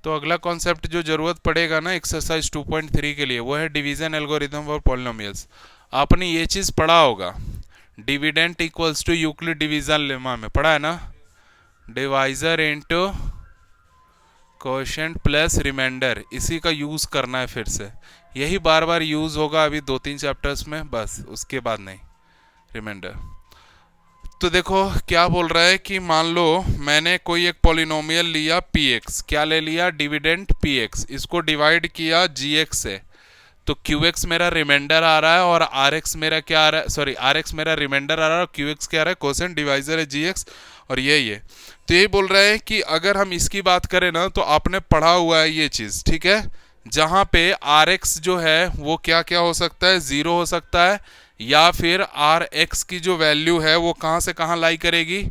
तो अगला कॉन्सेप्ट जो जरूरत पड़ेगा ना एक्सरसाइज 2.3 के लिए वो है डिवीजन एल्गोरिथम फॉर पॉलिनोमियल्स। आपने ये चीज़ पढ़ा होगा, dividend equals to Euclid division lemma में पढ़ा है ना, divisor into coefficient plus remainder, इसी का यूज़ करना है फिर से, यही बार बार यूज़ होगा अभी 2-3 चैप्टर्स में, बस उसके बाद नहीं रिमाइंडर। तो देखो क्या बोल रहा है कि मान लो मैंने कोई एक पॉलिनोमियल लिया px, क्या ले लिया, डिविडेंट px, इसको डिवाइड किया gx से, तो qx मेरा रिमाइंडर आ रहा है और rx मेरा क्या आ रहा है, सॉरी rx मेरा रिमाइंडर आ रहा है और qx क्या आ रहा है, कोसेंट डिवाइजर है gx, और ये तो यही बोल रहे हैं कि अगर हम इसकी बात करें ना तो आपने पढ़ा हुआ है ये चीज़, ठीक है, जहाँ पे rx जो है वो क्या क्या हो सकता है, 0 हो सकता है, या फिर rx की जो वैल्यू है वो कहाँ से कहाँ लाई करेगी,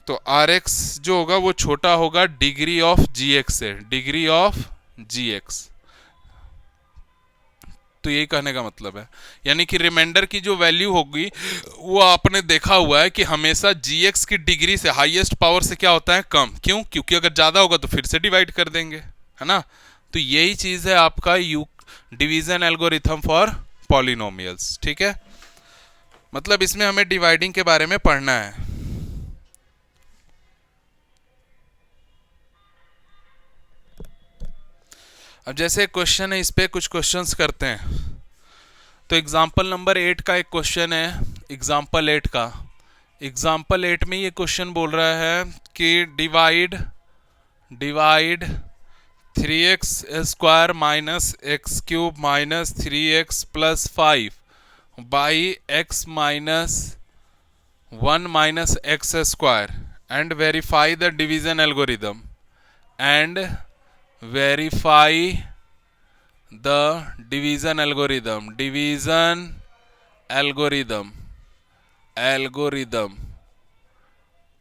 तो rx जो होगा वो छोटा होगा डिग्री ऑफ gx से, डिग्री ऑफ gx। तो यही कहने का मतलब है, यानी कि रिमाइंडर की जो वैल्यू होगी वो आपने देखा हुआ है कि हमेशा gx की डिग्री से, हाईएस्ट पावर से क्या होता है, कम। क्यों? क्योंकि अगर ज़्यादा होगा तो फिर से डिवाइड कर देंगे, है ना। तो यही चीज़ है आपका डिवीजन एल्गोरिथम फॉर पॉलिनोमियल्स, ठीक है। मतलब इसमें हमें डिवाइडिंग के बारे में पढ़ना है। अब जैसे क्वेश्चन है, इस पे कुछ क्वेश्चंस करते हैं। तो एग्जाम्पल नंबर 8 का एक क्वेश्चन है, एग्जाम्पल 8 का, एग्जाम्पल 8 में ये क्वेश्चन बोल रहा है कि divide 3x square minus x cube minus 3x plus 5 by x minus 1 minus x square and verify the division algorithm and verify the division algorithm,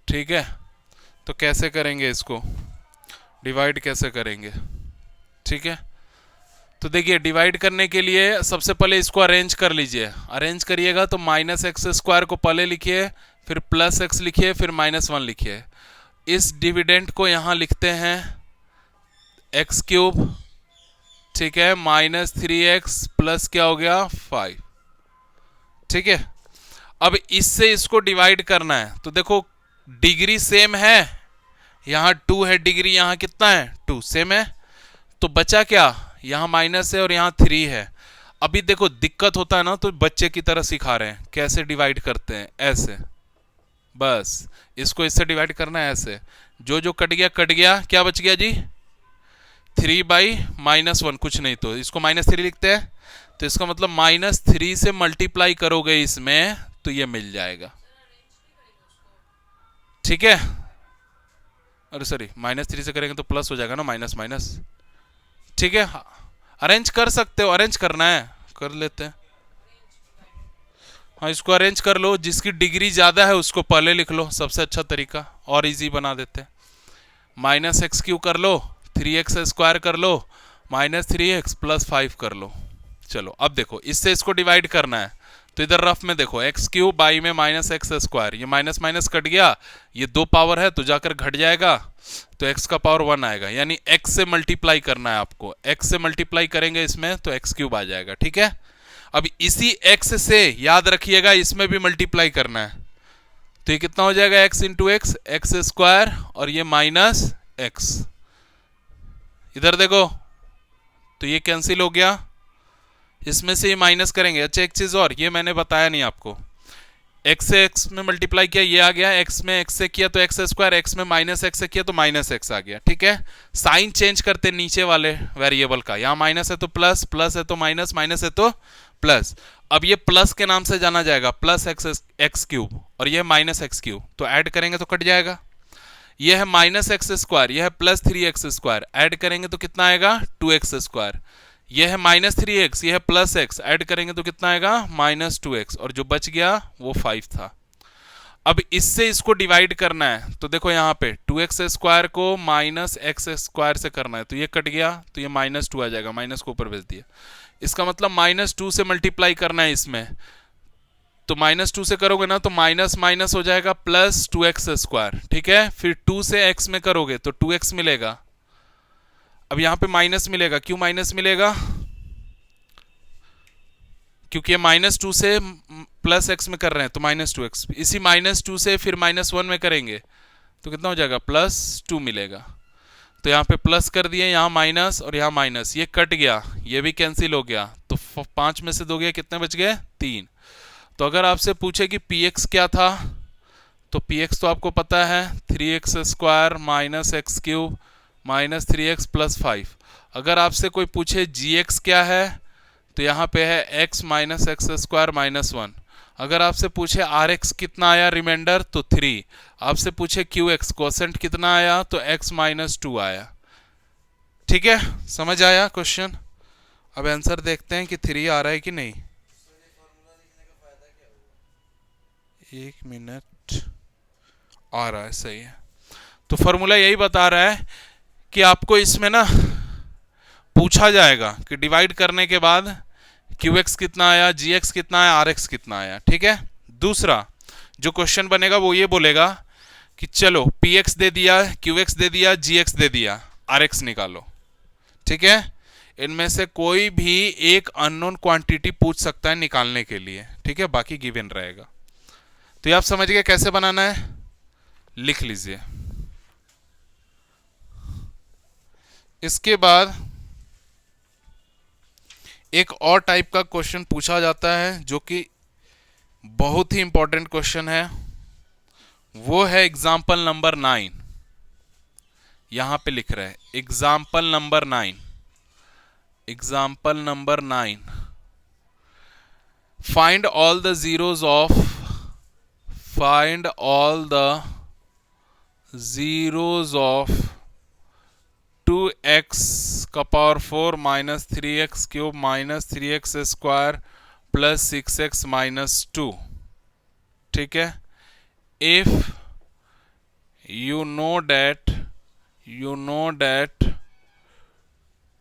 ठीक है। तो कैसे करेंगे इसको, डिवाइड कैसे करेंगे, ठीक है। तो देखिए डिवाइड करने के लिए सबसे पहले इसको अरेंज कर लीजिए, अरेंज करिएगा तो माइनस एक्स स्क्वायर को पहले लिखिए, फिर प्लस एक्स लिखिए, फिर माइनस 1 लिखिए। इस डिविडेंट को यहाँ लिखते हैं एक्स क्यूब, ठीक है, माइनस 3x प्लस क्या हो गया 5, ठीक है। अब इससे इसको डिवाइड करना है, तो देखो डिग्री सेम है, यहाँ 2 है डिग्री, यहाँ कितना है 2, सेम है, तो बचा क्या, यहाँ माइनस है और यहाँ 3 है। अभी देखो दिक्कत होता है ना तो बच्चे की तरह सिखा रहे हैं कैसे डिवाइड करते हैं, ऐसे, बस इसको इससे डिवाइड करना है ऐसे, जो जो कट गया, क्या बच गया जी, 3 बाई माइनस 1, कुछ नहीं, तो इसको माइनस 3 लिखते हैं, तो इसका मतलब माइनस 3 से मल्टीप्लाई करोगे इसमें तो ये मिल जाएगा, ठीक है। अरे सॉरी, माइनस 3 से करेंगे तो प्लस हो जाएगा ना, माइनस माइनस, ठीक है। अरेंज कर सकते हो, अरेंज करना है कर लेते हैं, हाँ इसको अरेंज कर लो, जिसकी डिग्री ज़्यादा है उसको पहले लिख लो, सबसे अच्छा तरीका, और इजी बना देते हैं। माइनस एक्स क्यू कर लो, 3x स्क्वायर कर लो, माइनस 3x प्लस 5 कर लो। चलो अब देखो इससे इसको डिवाइड करना है, तो इधर रफ में देखो एक्स क्यूब बाई में माइनस एक्स स्क्वायर, ये माइनस माइनस कट गया, ये 2 पावर है तो जाकर घट जाएगा, तो x का पावर 1 आएगा, यानी x से मल्टीप्लाई करना है आपको, x से मल्टीप्लाई करेंगे इसमें तो एक्स क्यूब आ जाएगा, ठीक है। अब इसी x से याद रखिएगा इसमें भी मल्टीप्लाई करना है, तो ये कितना हो जाएगा x इंटू एक्स स्क्वायर और ये माइनस एक्स, इधर देखो तो ये कैंसिल हो गया, इसमें से ये माइनस करेंगे। अच्छा एक चीज़ और, ये मैंने बताया नहीं आपको, x से x में मल्टीप्लाई किया ये आ गया, x में x से किया तो एक्स स्क्वायर, x में माइनस एक्स से किया तो माइनस एक्स आ गया, ठीक है। साइन चेंज करते नीचे वाले वेरिएबल का, यहाँ माइनस है तो प्लस, प्लस है तो माइनस, माइनस है तो प्लस। अब ये प्लस के नाम से जाना जाएगा, प्लस एक्स क्यूब और ये माइनस एक्स क्यूब, तो ऐड करेंगे तो कट जाएगा। ये है माइनस एक्स स्क्वायर, यह है प्लस 3x स्क्वायर, ऐड करेंगे तो कितना आएगा 2x स्क्वायर। यह है माइनस 3x, यह है प्लस x, ऐड करेंगे तो कितना आएगा माइनस 2x, और जो बच गया वो 5 था। अब इससे इसको डिवाइड करना है, तो देखो यहाँ पे 2x स्क्वायर को माइनस एक्स स्क्वायर से करना है, तो ये कट गया तो ये माइनस 2 आ जाएगा, माइनस को ऊपर भेज दिया। इसका मतलब माइनस 2 से मल्टीप्लाई करना है इसमें, तो माइनस 2 से करोगे ना तो माइनस माइनस हो जाएगा प्लस 2x स्क्वायर, ठीक है। फिर 2 से x में करोगे तो 2x मिलेगा, अब यहां पे माइनस मिलेगा, क्यों माइनस मिलेगा? क्योंकि ये -2 से +x में कर रहे हैं तो -2x, इसी -2 से फिर -1 में करेंगे तो कितना हो जाएगा, +2 मिलेगा। तो यहाँ पे प्लस कर दिए, यहाँ माइनस और यहाँ माइनस, ये कट गया, ये भी कैंसिल हो गया, तो 5 में से 2 गया, कितने बच गए, 3। तो अगर आपसे पूछे कि px क्या था, तो px तो आपको पता है 3x² - x³ - 3x + 5। अगर आपसे कोई पूछे gx क्या है, तो यहाँ पे है x - x² - 1। अगर आपसे पूछे rx कितना आया रिमाइंडर, तो 3। आपसे पूछे qx क्वोशेंट कितना आया, तो x - 2 आया। ठीक है, समझ आया क्वेश्चन? अब आंसर देखते हैं कि 3 आ रहा है कि नहीं। 1 मिनट, आ रहा है, सही है। तो फॉर्मूला यही बता रहा है कि आपको इसमें ना पूछा जाएगा कि डिवाइड करने के बाद qx कितना आया, gx कितना आया, rx कितना आया। ठीक है, दूसरा जो क्वेश्चन बनेगा वो ये बोलेगा कि चलो px दे दिया, qx दे दिया, gx दे दिया, rx निकालो। ठीक है, इनमें से कोई भी एक अननोन क्वांटिटी पूछ सकता है निकालने के लिए। ठीक है, बाकी गिवन रहेगा। तो ये आप समझ गए कैसे बनाना है, लिख लीजिए। इसके बाद एक और टाइप का क्वेश्चन पूछा जाता है जो कि बहुत ही इंपॉर्टेंट क्वेश्चन है, वो है एग्जाम्पल नंबर 9। यहां पे लिख रहे हैं example number 9। Example number 9, find all the zeros of, find all the zeros of 2x का पावर 4 - 3x³ - 3x² + 6x - 2। ठीक है, if you know that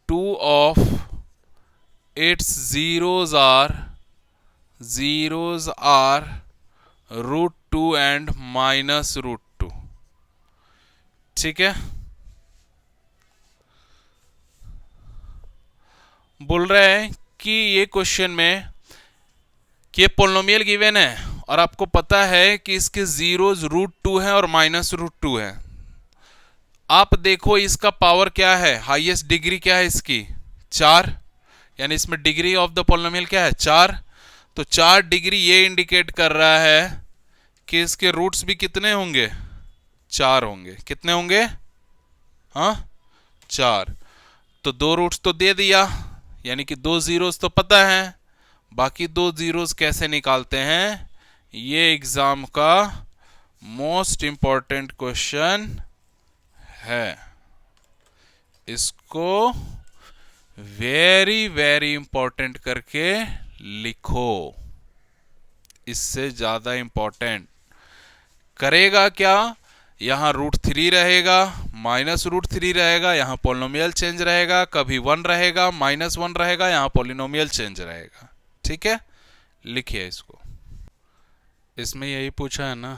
2 of its zeros are √2 and -√2। ठीक है, बोल रहे हैं कि ये क्वेश्चन में कि ये पोलिनोमियल गिवन है और आपको पता है कि इसके जीरोज √2 है और -√2 है। आप देखो इसका पावर क्या है, हाईएस्ट डिग्री क्या है इसकी, 4, यानी इसमें डिग्री ऑफ द पोलिनोमियल क्या है, 4। तो 4 डिग्री ये इंडिकेट कर रहा है कि इसके रूट्स भी कितने होंगे, 4 होंगे। कितने होंगे, हाँ 4। तो 2 रूट्स तो दे दिया, यानी कि 2 जीरोस तो पता है, बाकी 2 जीरोस कैसे निकालते हैं, ये एग्जाम का मोस्ट इंपॉर्टेंट क्वेश्चन है। इसको वेरी वेरी इंपॉर्टेंट करके लिखो, इससे ज्यादा इंपॉर्टेंट करेगा क्या, यहां √3 रहेगा, -√3 रहेगा, यहां पोलिनोमियल चेंज रहेगा, कभी 1 रहेगा, -1 रहेगा, यहां पोलिनोमियल चेंज रहेगा। ठीक है, लिखिए इसको। इसमें यही पूछा है ना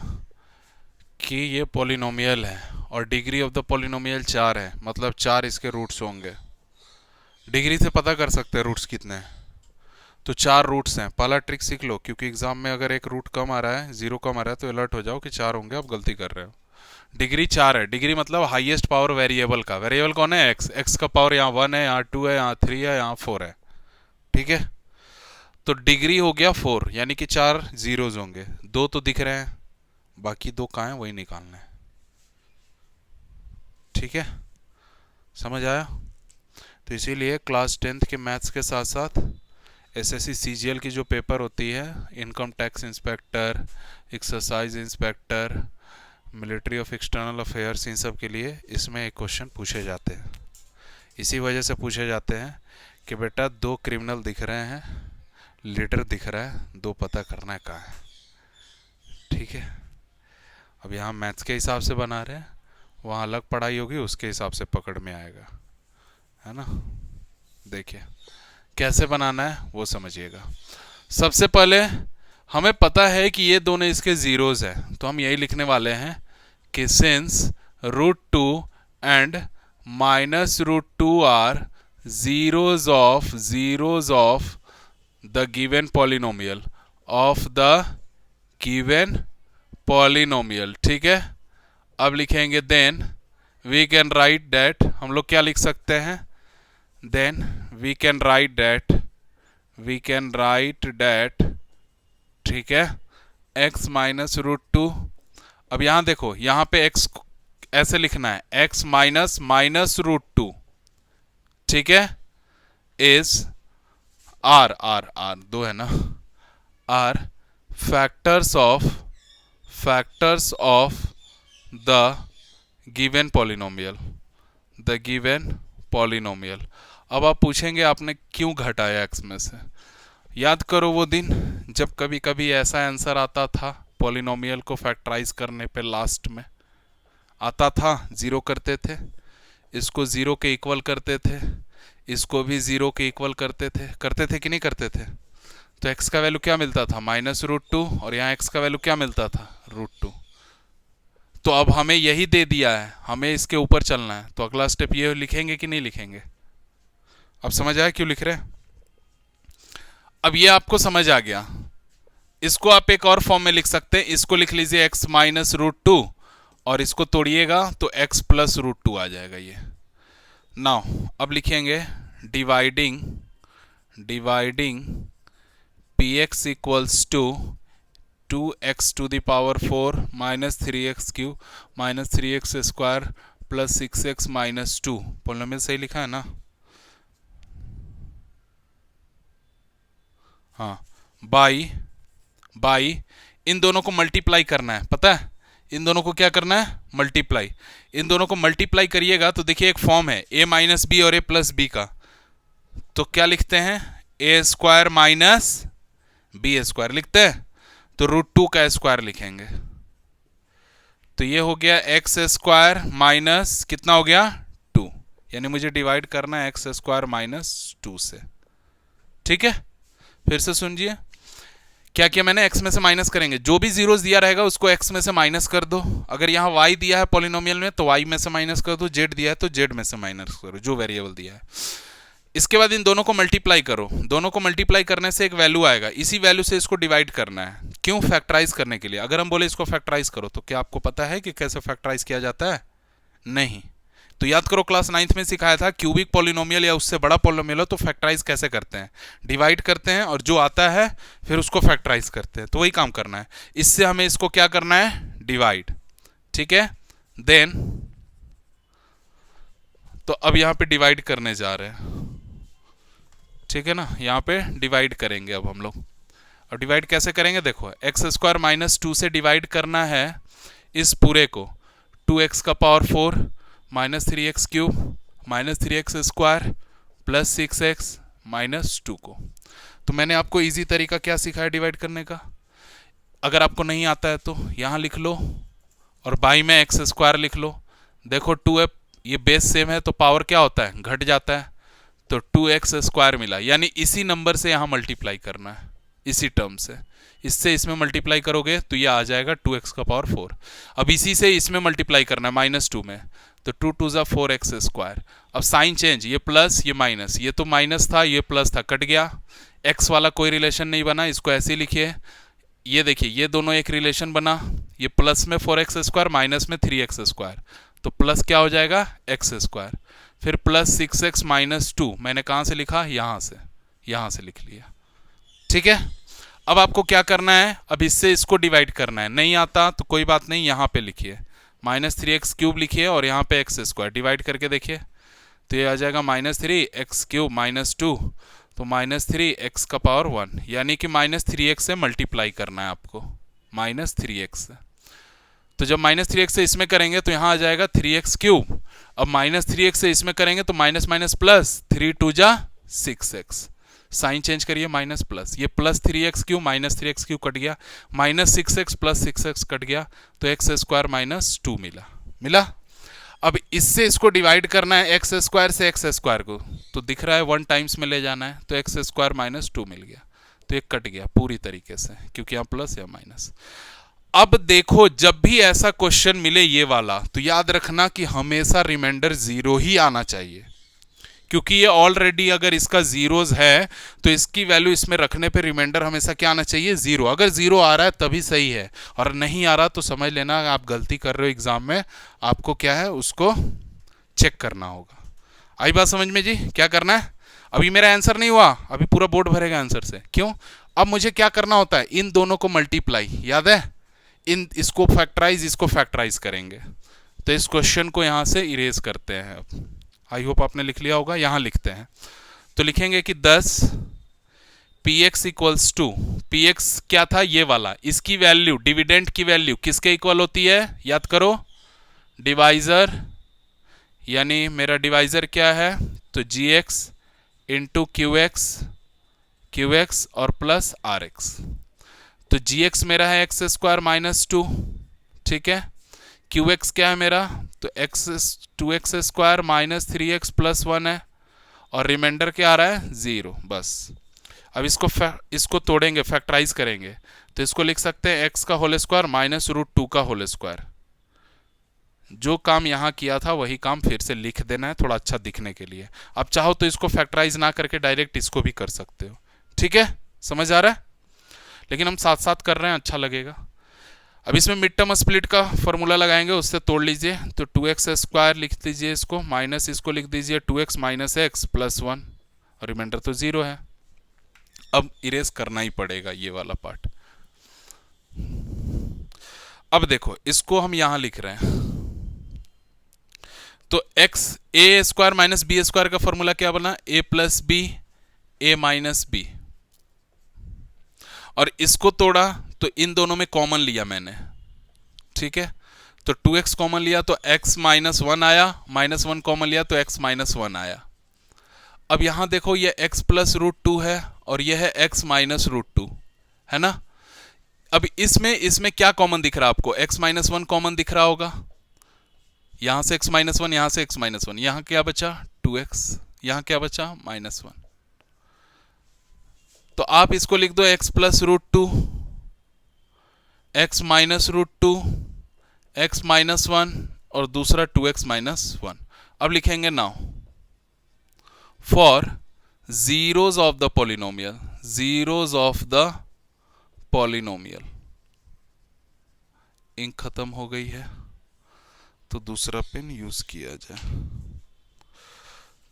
कि ये पोलिनोमियल है और डिग्री ऑफ द पोलिनोमियल 4 है, मतलब 4 इसके रूट्स होंगे। डिग्री से पता कर सकते हैं रूट्स कितने हैं, तो 4 रूट्स हैं। पहला ट्रिक सीख लो, क्योंकि एग्जाम में अगर एक रूट कम आ रहा है, 0 कम आ रहा है, तो अलर्ट हो जाओ कि 4 होंगे, आप गलती कर रहे हो। डिग्री 4 है, डिग्री मतलब हाईएस्ट पावर वेरिएबल का। वेरिएबल कौन है, x का पावर यहाँ 1 है, यहाँ 2 है, यहाँ 3 है, यहाँ 4 है। ठीक है, तो डिग्री हो गया 4, यानी कि 4 जीरोज होंगे। 2 तो दिख रहे हैं, बाकी 2 कहाँ हैं वही निकालना है। ठीक है, समझ आया? तो इसीलिए क्लास 10th के मैथ्स के साथ साथ एसएससी सीजीएल की जो पेपर होती है, income tax inspector, excise inspector, military of external affairs, इन सब के लिए इसमें एक क्वेश्चन पूछे जाते हैं। इसी वजह से पूछे जाते हैं कि बेटा 2 क्रिमिनल दिख रहे हैं, लीडर दिख रहा है, 2 पता करना है कहाँ है। ठीक है, अब यहाँ मैथ्स के हिसाब से बना रहे हैं, वहाँ अलग पढ़ाई होगी, उसके हिसाब से पकड़ में आएगा, है ना। देखिए कैसे बनाना है वो समझिएगा। सबसे पहले हमें पता है कि ये दोनों इसके जीरोज है, तो हम यही लिखने वाले हैं कि since √2 and -√2 are zeros of the given polynomial ठीक है। अब लिखेंगे then we can write that, हम लोग क्या लिख सकते हैं, then we can write that ठीक है, x -√2। अब यहां देखो, यहां पे x ऐसे लिखना है, x -√2 ठीक है, इज r दो है ना, are factors of the given polynomial. अब आप पूछेंगे आपने क्यों घटाया x में से। याद करो वो दिन जब कभी कभी ऐसा आंसर आता था पॉलिनोमियल को फैक्टराइज करने पे, लास्ट में आता था, ज़ीरो करते थे, इसको ज़ीरो के इक्वल करते थे, इसको भी ज़ीरो के इक्वल करते थे कि नहीं करते थे। तो x का वैल्यू क्या मिलता था, -√2, और यहाँ x का वैल्यू क्या मिलता था, √2। तो अब हमें यही दे दिया है, हमें इसके ऊपर चलना है, तो अगला स्टेप ये लिखेंगे कि नहीं लिखेंगे। अब समझ आया क्यों लिख रहे हैं। अब ये आपको समझ आ गया, इसको आप एक और फॉर्म में लिख सकते हैं, इसको लिख लीजिए x -√2 और इसको तोड़िएगा तो x +√2 आ जाएगा ये। नाउ अब लिखेंगे dividing px equals to 2x to the power 4 -3x³ -3x² plus 6x -2। Polynomial सही लिखा है ना, हाँ, बाई इन दोनों को मल्टीप्लाई करना है, पता है इन दोनों को क्या करना है, मल्टीप्लाई। इन दोनों को मल्टीप्लाई करिएगा तो देखिए एक फॉर्म है a - b और a + b का, तो क्या लिखते हैं, a² - b² लिखते हैं, तो √2 का स्क्वायर लिखेंगे, तो ये हो गया x² माइनस कितना हो गया 2, यानी मुझे डिवाइड करना है x² - 2 से। ठीक है, फिर से सुनिए क्या किया मैंने, x में से माइनस करेंगे, जो भी जीरोस दिया रहेगा उसको x में से माइनस कर दो। अगर यहाँ y दिया है पॉलिनोमियल में तो y में से माइनस कर दो, z दिया है तो z में से माइनस करो, जो वेरिएबल दिया है। इसके बाद इन दोनों को मल्टीप्लाई करो, दोनों को मल्टीप्लाई करने से एक वैल्यू आएगा, इसी वैल्यू से इसको डिवाइड करना है। क्यों, फैक्टराइज करने के लिए। अगर हम बोले इसको फैक्टराइज करो तो क्या आपको पता है कि कैसे फैक्टराइज किया जाता है, नहीं। तो याद करो क्लास 9th में सिखाया था, क्यूबिक पॉलिनोमियल या उससे बड़ा पॉलिनोमियल हो तो फैक्टराइज कैसे करते हैं, डिवाइड करते हैं और जो आता है फिर उसको फैक्टराइज करते हैं, तो वही काम करना है। इससे हमें इसको क्या करना है, डिवाइड। ठीक है, देन तो अब यहां पे डिवाइड करने जा रहे हैं, ठीक है ना, यहां पे डिवाइड करेंगे अब हम लोग। और डिवाइड कैसे करेंगे, देखो x² - 2 से डिवाइड करना है इस पूरे को, 2x का power 4 -3x³ -3x² plus 6x -2 को। तो मैंने आपको इजी तरीका क्या सिखाया डिवाइड करने का, अगर आपको नहीं आता है तो यहाँ लिख लो और बाई में x² लिख लो। देखो 2 ये बेस सेम है तो पावर क्या होता है, घट जाता है, तो 2x² मिला, यानी इसी नंबर से यहाँ मल्टीप्लाई करना है, इसी टर्म से। इससे इसमें मल्टीप्लाई करोगे तो ये आ जाएगा 2x का पावर 4। अब इसी से इसमें मल्टीप्लाई करना है -2 में, तो 2 × 2 = 4x²। अब साइन चेंज, ये प्लस ये माइनस, ये तो माइनस था ये प्लस था, कट गया, x वाला कोई रिलेशन नहीं बना, इसको ऐसे ही लिखिए। ये देखिए ये दोनों एक रिलेशन बना, ये प्लस में 4x² माइनस में 3x², तो प्लस क्या हो जाएगा x², फिर प्लस 6x -2 मैंने कहाँ से लिखा, यहाँ से लिख लिया। ठीक है, अब आपको क्या करना है, अब इससे इसको डिवाइड करना है, नहीं आता तो कोई बात नहीं, यहाँ पे लिखिए -3x³ लिखिए और यहाँ पे x² डिवाइड करके देखिए, तो ये आ जाएगा -3x³ -2, तो -3x का पावर 1, यानी कि -3x से मल्टीप्लाई करना है आपको, -3x से। तो जब -3x से इसमें करेंगे तो यहाँ आ जाएगा 3x³, अब -3x से इसमें करेंगे तो minus minus plus, 3 × 2 = 6x, sign change करिए माइनस प्लस, ये प्लस 3x³ -3x³ कट गया, -6x प्लस 6x कट गया, तो x² - 2 मिला। अब इससे इसको डिवाइड करना है x² से x² को, तो दिख रहा है 1 टाइम्स में ले जाना है, तो x² - 2 मिल गया, तो ये कट गया पूरी तरीके से, क्योंकि यहाँ प्लस या माइनस। अब देखो जब भी ऐसा क्वेश्चन मिले ये वाला, तो याद रखना कि हमेशा रिमाइंडर 0 ही आना चाहिए, क्योंकि ये ऑलरेडी अगर इसका जीरोज है तो इसकी वैल्यू इसमें रखने पे रिमाइंडर हमेशा क्या आना चाहिए, 0। अगर 0 आ रहा है तभी सही है, और नहीं आ रहा तो समझ लेना आप गलती कर रहे हो एग्जाम में, आपको क्या है उसको चेक करना होगा। आई बात समझ में जी? क्या करना है, अभी मेरा आंसर नहीं हुआ, अभी पूरा बोर्ड भरेगा आंसर से। क्यों? अब मुझे क्या करना होता है, इन दोनों को मल्टीप्लाई, याद है, इसको फैक्टराइज, इसको फैक्टराइज करेंगे। तो इस क्वेश्चन को यहां से इरेज करते हैं। अब आई होप आपने लिख लिया होगा, यहां लिखते हैं। तो लिखेंगे कि 10 px इक्वल्स टू, px क्या था ये वाला, इसकी वैल्यू, डिविडेंड की वैल्यू किसके इक्वल होती है, याद करो, डिवाइजर, यानी मेरा डिवाइजर क्या है, तो gx इंटू क्यू एक्स और प्लस आर एक्स। तो gx मेरा है एक्स स्क्वायर माइनस 2, ठीक है, क्यू एक्स क्या है मेरा, तो two x square minus 3x plus 1 है, और रिमाइंडर क्या आ रहा है, 0, बस। अब इसको तोड़ेंगे, फैक्टराइज करेंगे, तो इसको लिख सकते हैं x का होल स्क्वायर माइनस √2 का होल स्क्वायर। जो काम यहाँ किया था वही काम फिर से लिख देना है, थोड़ा अच्छा दिखने के लिए। अब चाहो तो इसको फैक्टराइज ना करके डायरेक्ट इसको भी कर सकते हो, ठीक है, समझ आ रहा है, लेकिन हम साथ साथ कर रहे हैं, अच्छा लगेगा। अब इसमें मिड टर्म स्प्लिट का फॉर्मूला लगाएंगे, उससे तोड़ लीजिए, तो 2x स्क्वायर लिख दीजिए इसको, माइनस इसको लिख दीजिए 2x माइनस एक्स प्लस 1, और रिमाइंडर तो 0 है। अब इरेज करना ही पड़ेगा ये वाला पार्ट। अब देखो इसको हम यहां लिख रहे हैं, तो x a square minus b square का फॉर्मूला क्या बना, a plus b a minus b, और इसको तोड़ा तो इन दोनों में कॉमन लिया मैंने, ठीक है, तो 2x कॉमन लिया तो x माइनस 1 आया, माइनस 1 कॉमन लिया तो x माइनस 1 आया। अब यहां देखो ये x प्लस √2 है और ये है x माइनस √2, है ना। अब इसमें क्या कॉमन दिख रहा है आपको, x माइनस 1 कॉमन दिख रहा होगा, यहां से x माइनस 1, यहां से x माइनस 1, यहां क्या बचा 2x, यहां क्या बचा माइनस 1। तो आप इसको लिख दो x plus √2, x minus √2, x minus 1 और दूसरा 2x माइनस 1। अब लिखेंगे now for zeros of the polynomial, zeros of the polynomial. Ink खत्म हो गई है तो दूसरा पेन यूज किया जाए।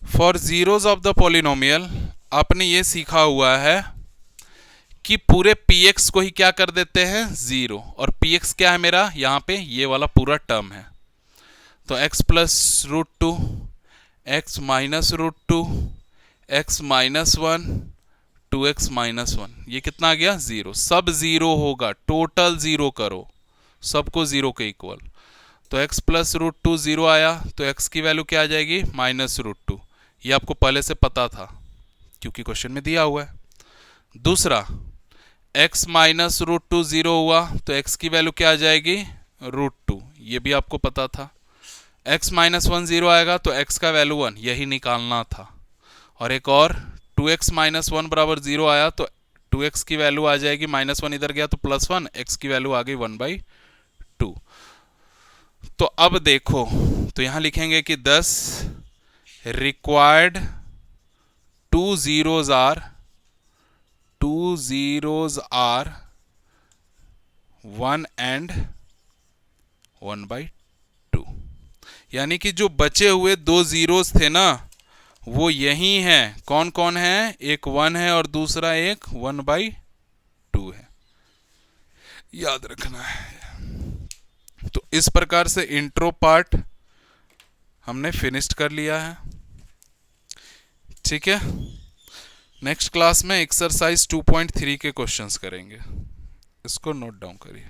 For zeros of the polynomial आपने ये सीखा हुआ है कि पूरे px को ही क्या कर देते हैं 0, और px क्या है मेरा, यहां पे ये वाला पूरा टर्म है, तो x plus √2, x minus √2, x minus 1, 2x minus 1, ये कितना आ गया 0, सब 0 होगा, टोटल 0 करो, सबको 0 के इक्वल। तो x प्लस √2 0 आया, तो x की वैल्यू क्या आ जाएगी माइनस √2, ये आपको पहले से पता था क्योंकि क्वेश्चन में दिया हुआ है। दूसरा x माइनस √2 0 हुआ तो x की वैल्यू क्या आ जाएगी √2, ये भी आपको पता था। x माइनस 1 0 आएगा तो x का वैल्यू 1, यही निकालना था। और एक और 2x माइनस 1 बराबर 0 आया तो 2x की वैल्यू आ जाएगी माइनस 1 इधर गया तो प्लस 1, x की वैल्यू आ गई 1/2। तो अब देखो, तो यहां लिखेंगे कि 10 रिक्वायर्ड 2 zeros are 1 and 1/2, यानी कि जो बचे हुए 2 जीरोस थे ना वो यही हैं। कौन कौन है, एक 1 है और दूसरा एक 1/2 है, याद रखना है। तो इस प्रकार से इंट्रो पार्ट हमने फिनिश्ड कर लिया है, ठीक है। नेक्स्ट क्लास में एक्सरसाइज 2.3 के क्वेश्चंस करेंगे, इसको नोट डाउन करिए।